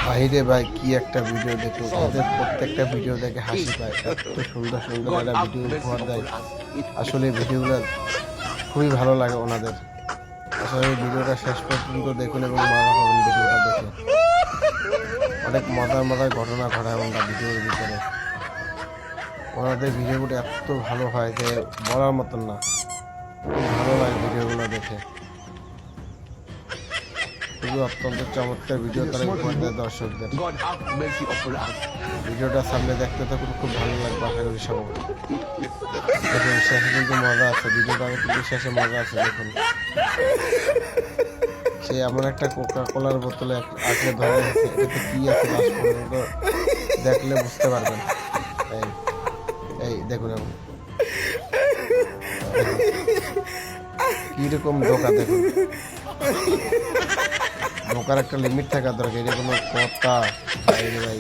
ভাইরে ভাই কি একটা ভিডিও দেখো, ওদের প্রত্যেকটা ভিডিও দেখে হাসি পায়। এত সুন্দর সুন্দর একটা ভিডিও উপহার দেয়। আসলে ভিডিওগুলো খুবই ভালো লাগে ওনাদের। আসলে ভিডিওটা শেষ পর্যন্ত দেখুন এবং মজা পাবেন ভিডিওটা দেখে। অনেক মজার মজার ঘটনা ঘটায় ওনারা ভিডিওর ভিতরে। ওনাদের ভিডিওগুলো এত ভালো হয় যে বলার মতন না। খুব ভালো লাগে ভিডিওগুলো দেখে। খুবই অত্যন্ত চমৎকার ভিডিও তারা উপহার দেয় দর্শকদের। ভিডিওটা সামনে দেখতে তো খুব ভালো লাগবে আশা করি সবাই। দেখুন শেষে কিন্তু মজা আছে, ভিডিওটা কিন্তু শেষে মজা আছে। দেখুন সে এমন একটা কোকা কোলার বোতলে আঁকড়ে ধরে আছে, এটাতে কি আছে লাস্ট পর্যন্ত দেখলে বুঝতে পারবেন। এই এই দেখুন এমন কিরকম ধোকা, দেখুন ধোকার একটা লিমিট থাকা দরকার। এটা কোনো কথা ভাই।